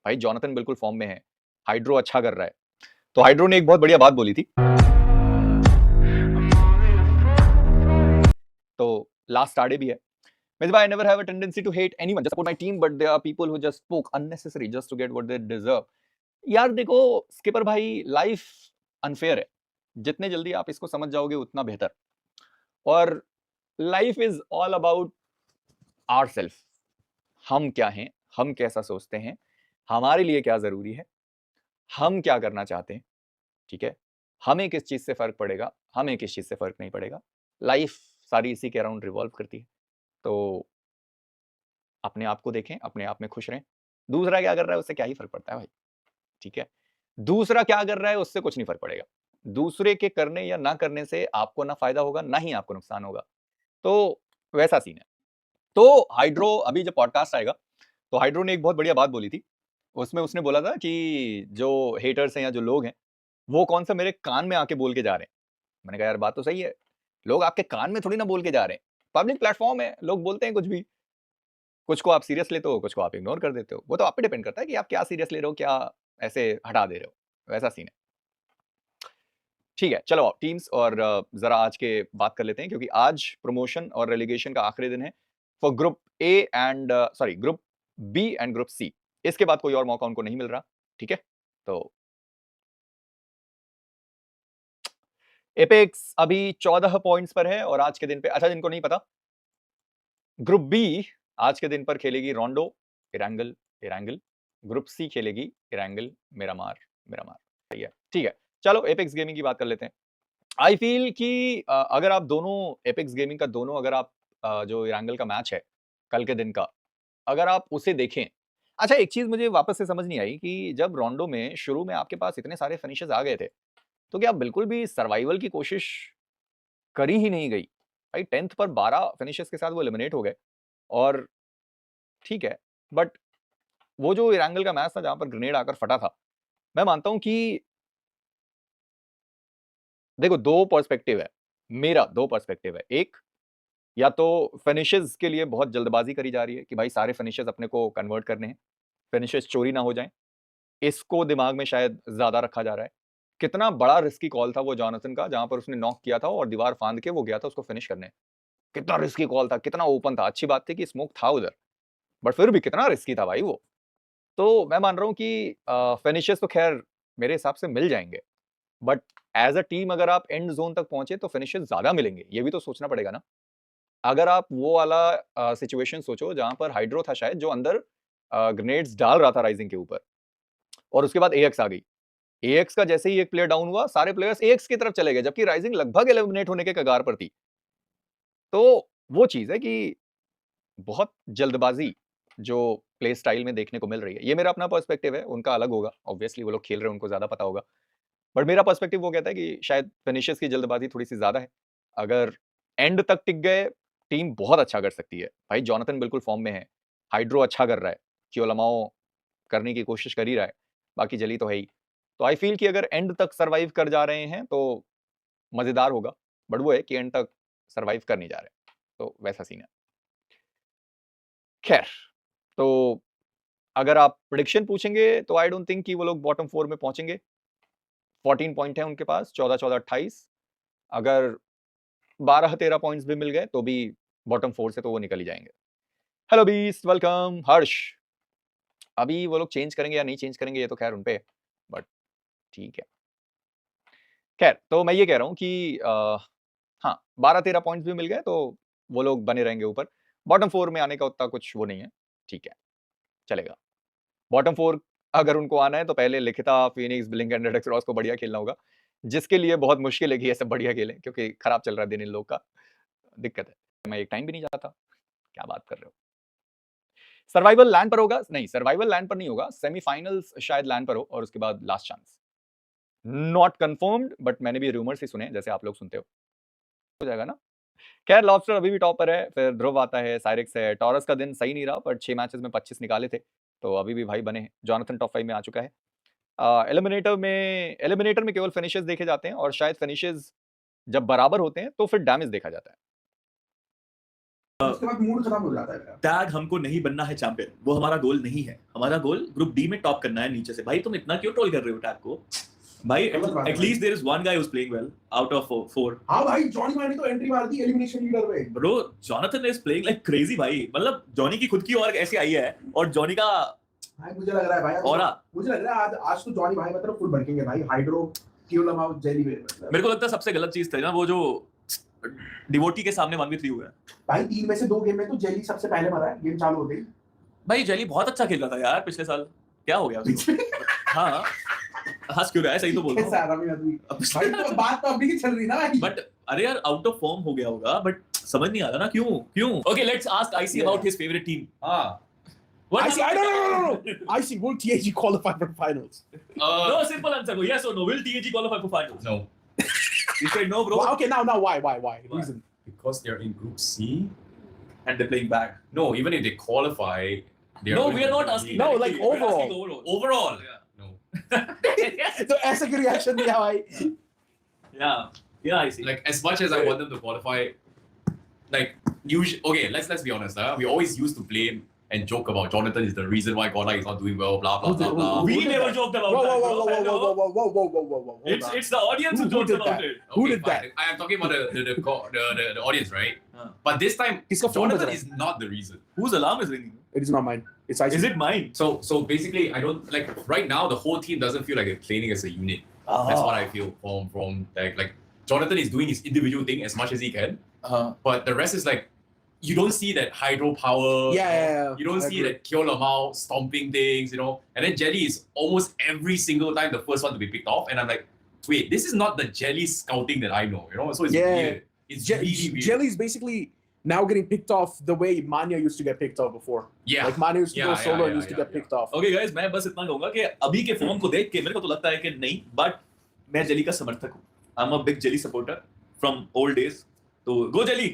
भाई जॉनथन बिल्कुल फॉर्म में है, हाइड्रो अच्छा कर रहा है। तो हाइड्रो ने एक बहुत बढ़िया बात बोली थी, तो लास्ट स्टार्डे भी है। Meanwhile, I never have a tendency to hate anyone, just support my team, but there are people who just spoke unnecessary just to get what they deserve. यार देखो स्किपर भाई, लाइफ अनफेयर है, जितने जल्दी आप इसको समझ जाओगे उतना बेहतर। और life is all about our self, हम क्या हैं, हम कैसा सोचते हैं, हमारे लिए क्या जरूरी है, हम क्या करना चाहते हैं, ठीक है। हमें किस चीज से फर्क पड़ेगा, हमें किस चीज से फर्क नहीं पड़ेगा। लाइफ सारी इसी के अराउंड रिवॉल्व करती है। तो अपने आप को देखें, अपने आप में खुश रहें। दूसरा क्या कर रहा है उससे क्या ही फर्क पड़ता है भाई, ठीक है। दूसरा क्या कर रहा है उससे कुछ नहीं फर्क पड़ेगा। दूसरे के करने या ना करने से आपको ना फायदा होगा ना ही आपको नुकसान होगा। तो वैसा सीन है। तो हाइड्रो अभी जब पॉडकास्ट आएगा तो हाइड्रो ने एक बहुत बढ़िया बात बोली थी। उसमें उसने बोला था कि जो हेटर्स हैं या जो लोग हैं वो कौन सा मेरे कान में आके बोल के जा रहे हैं। मैंने कहा यार बात तो सही है, लोग आपके कान में थोड़ी ना बोल के जा रहे हैं। पब्लिक प्लेटफॉर्म है, लोग बोलते हैं कुछ भी, कुछ को आप सीरियस लेते हो, कुछ को आप इग्नोर कर देते हो। वो तो आप पे डिपेंड करता है कि आप क्या सीरियस ले रहे हो, क्या ऐसे हटा दे रहे हो। वैसा सीन है, ठीक है। चलो टीम्स और जरा आज के बात कर लेते हैं, क्योंकि आज प्रमोशन और रेलीगेशन का आखिरी दिन है for group A and sorry group B and group C. इसके बाद कोई और मौका उनको नहीं मिल रहा, ठीक है। तो एपेक्स अभी 14 पॉइंट्स पर है और आज के दिन पे, अच्छा जिनको नहीं पता, ग्रुप बी आज के दिन पर खेलेगी रोंडो इरांगल इरांगल, ग्रुप सी खेलेगी इरांगल मिरामार मिरामार, सही है, ठीक है। चलो एपेक्स गेमिंग की बात कर लेते हैं। आई फील कि अगर आप दोनों एपेक्स गेमिंग का दोनों, अगर आप जो इरांगल का मैच है कल के दिन का, अगर आप उसे देखें। अच्छा एक चीज मुझे वापस से समझ नहीं आई कि जब रोंडो में शुरू में आपके पास इतने सारे फिनिशेस आ गए थे, तो क्या बिल्कुल भी सर्वाइवल की कोशिश करी ही नहीं गई। भाई 10th पर 12 फिनिशेस के साथ वो एलिमिनेट हो गए, और ठीक है, बट वो जो इरांगल का मैच था जहां पर ग्रेनेड आकर फटा था, मैं मानता हूं कि देखो दो पर्सपेक्टिव है, मेरा दो पर्सपेक्टिव है। एक, या तो फिनिशेस के लिए बहुत जल्दबाजी करी जा रही है कि भाई सारे फिनिशेस अपने को कन्वर्ट करने हैं, फिनिशेस चोरी ना हो जाएं, इसको दिमाग में शायद ज्यादा रखा जा रहा है। कितना बड़ा रिस्की कॉल था वो जॉनसन का, जहां पर उसने नॉक किया था और दीवार फांद के वो गया था उसको फिनिश करने। कितना रिस्की कॉल था, कितना ओपन था। अच्छी बात थी कि स्मोक था उधर, बट फिर भी कितना रिस्की था भाई वो। तो मैं मान रहा हूं कि फिनिशेस तो खैर मेरे हिसाब से मिल जाएंगे, बट एज अ टीम अगर आप एंड जोन तक पहुंचे तो फिनिशेस ज्यादा मिलेंगे, ये भी तो सोचना पड़ेगा ना। अगर आप वो वाला सिचुएशन सोचो जहां पर हाइड्रो था शायद, जो अंदर ग्रेनेड्स डाल रहा था राइजिंग के ऊपर, और उसके बाद एएक्स आ गई। एएक्स का जैसे ही एक प्लेयर डाउन हुआ, सारे प्लेयर्स एएक्स की तरफ चले गए, जबकि राइजिंग लगभग एलिमिनेट होने के कगार पर थी। तो वो चीज है कि बहुत जल्दबाजी जो प्ले स्टाइल में देखने को मिल रही है। ये मेरा अपना पर्सपेक्टिव है, उनका अलग होगा, ऑब्वियसली वो लोग खेल रहे हैं, उनको ज्यादा पता होगा। बट मेरा पर्सपेक्टिव वो कहता है कि शायद फिनिशेस की जल्दबाजी थोड़ी सी ज्यादा है। अगर एंड तक टिक गए, टीम बहुत अच्छा कर सकती है। भाई जॉनथन बिल्कुल फॉर्म में है, हाइड्रो अच्छा कर रहा है, क्योलमाओ करने की कोशिश कर ही रहा है, बाकी जली तो है ही। तो आई फील कि अगर एंड तक सर्वाइव कर जा रहे हैं तो मजेदार होगा, बट वो है कि एंड तक सर्वाइव कर नहीं जा रहे, तो वैसा सीन है। खैर, तो अगर आप प्रिडिक्शन पूछेंगे तो आई डोंट थिंक कि वो लोग बॉटम 4 में पहुंचेंगे। 14 पॉइंट है उनके पास, 14-14-28। अगर 12-13 पॉइंट्स भी मिल गए तो भी बॉटम 4 से तो वो निकल ही जाएंगे। हेलो बीस्ट, वेलकम हर्ष। अभी वो लोग चेंज करेंगे या नहीं चेंज करेंगे ये तो खैर उन पे, बट ठीक है। खैर, तो मैं ये कह रहा हूँ कि हाँ 12-13 पॉइंट्स भी मिल गए तो वो लोग बने रहेंगे ऊपर। बॉटम 4 में आने का उतना कुछ वो नहीं है, ठीक है, चलेगा। बॉटम 4 अगर उनको आना है तो पहले लिखिता, फिनिक्स, ब्लिंक एंड रेड एक्सरॉस को बढ़िया खेलना होगा, जिसके लिए बहुत मुश्किल है कि ये सब बढ़िया खेलें, क्योंकि खराब चल रहा है दिन इन लोग का, दिक्कत है। मैं एक टाइम भी नहीं जाता, क्या बात कर रहे हो। सर्वाइवल लैंड पर होगा, नहीं सर्वाइवल लैंड पर नहीं होगा, सेमीफाइनल्स शायद लैंड पर हो और उसके बाद last chance. Not confirmed, but मैंने भी रूमर्स ही सुने जैसे आप लोग सुनते हो जाएगा ना। खैर लॉबस्टर अभी भी टॉप पर है, फिर ध्रुव आता है, साइरिक्स है। टॉरस का दिन सही नहीं रहा, पर 6 मैचेस में 25 निकाले थे, तो अभी भी भाई बने हैं। जॉनथन टॉप 5 में आ चुका है। एलिमिनेटर में केवल फिनिशेस देखे जाते हैं, और शायद फिनिशेस जब बराबर होते हैं तो फिर डैमेज देखा जाता है। उसके बाद मूड खराब हो जाता है मेरा। टैग हमको नहीं बनना है चैंपियन, वो हमारा गोल नहीं है। हमारा गोल ग्रुप डी में टॉप करना है नीचे से। भाई तुम इतना क्यों ट्रोल कर रहे हो टैग को भाई? At least there is one guy who is playing well out of 4। हां भाई, जॉनी भाई ने तो एंट्री मार दी एलिमिनेशन लीडर में। Bro Jonathan is playing like crazy भाई। मतलब जॉनी की खुद की और ऐसी आई है, और जॉनी का भाई मुझे लग रहा है भाई, और मुझे लग रहा है आज तो जॉनी भाई मतलब फुल भड़केंगे भाई। हाइड्रो केवल अमाउंट जेली में मतलब मेरे को लगता है सबसे गलत चीज थी ना वो जो डिवोटी के सामने 1v3 हुआ है भाई। 3 में से 2 गेम में तो जेली सबसे पहले मरा है गेम चालू होते ही। भाई जेली बहुत अच्छा खेल रहा था यार पिछले साल, क्या हो गया उसको? हाँ हंस क्यों रहा है? सही तो बोल रहा कैसा आदमी आदमी भाई, तो बात तो अभी की चल रही ना भाई। बट अरे यार आउट ऑफ फॉर्म हो गया होगा, बट समझ नहीं आ रहा ना क्यों। Okay let's ask IC about his favourite team. I don't know. I see. Will TAG qualify for finals? No, simple answer. Yes or no? Will TAG qualify for finals? No. You say no, bro. Well, okay, now why? Reason? Because they're in Group C. And they're playing back. No, even if they qualify, No, we are not asking. No, directly. like We're overall. asking overall. Yeah. No. तो ऐसा क्यों reaction दिया भाई? Yeah, I see. Like as much as I want them to qualify, like usually, okay, let's be honest. We always used to blame and joke about Jonathan is the reason why Godlike is not doing well. Blah blah blah blah. We never joked about that. Whoa. It's the audience who jokes about it. Who Okay, did that? fine. I am talking about the audience, right? But this time, Kiska phone Jonathan baj is not the reason. Whose alarm is ringing? It is not mine. It's IC. Is it mine? So basically, I don't like right now. The whole team doesn't feel like they're playing as a unit. That's what I feel from like Jonathan is doing his individual thing as much as he can, but the rest is like you don't see that hydro power. Yeah. You don't see that Kyo Lamau stomping things, you know. And then Jelly is almost every single time the first one to be picked off, and I'm like, wait, this is not the Jelly scouting that I know, you know. So it's weird. It's really weird. Jelly's basically now getting picked off the way Manya used to get picked off before. Yeah. Like Manya used to go solo and used to get picked off. Okay guys, मैं बस इतना कहूँगा कि अभी के form को देख के मेरे को तो लगता है कि नहीं, but मैं जेली का समर्थक हूँ. I'm a big Jelly supporter from old days. तो go Jelly,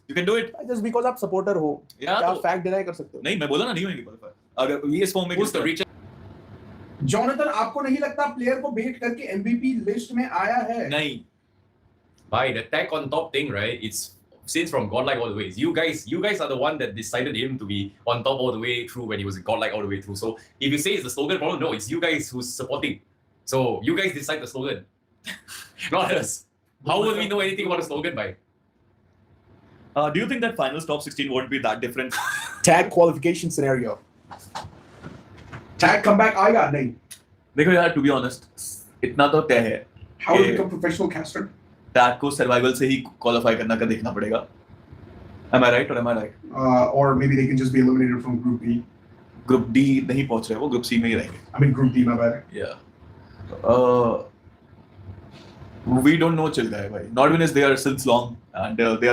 you can do it. Just because आप supporter हो, क्या आप fact deny कर सकते हो? नहीं, मैं बोला ना नहीं होंगे qualify. अगर ये इस फॉर्म में Who's the reach? Jonathan, आपको नहीं लगता प्लेयर को बेट करके MVP लिस्ट में आया है? नहीं. By the tag on top thing, right? It's since from Godlike all the way. You guys are the one that decided him to be on top all the way through when he was Godlike all the way through. So if you say it's the slogan problem, no, it's you guys who's supporting. So you guys decide the slogan, not us. How will we know anything about the slogan by? Do you think that finals top 16 won't be that different? Tag qualification scenario. Tag comeback आएगा नहीं. देखो यार, to be honest, इतना तो तय है. How to become professional caster? Tag को survival से ही क्वालिफाई करना का देखना पड़ेगा. Am I right or am I right? Or maybe they can just be eliminated from Group B. Group D नहीं पहुंच रहे, वो Group C में ही रहेंगे. I mean Group D, my bad. Yeah. We don't know चल गए भाई. Nordwin is there since long and they are pretty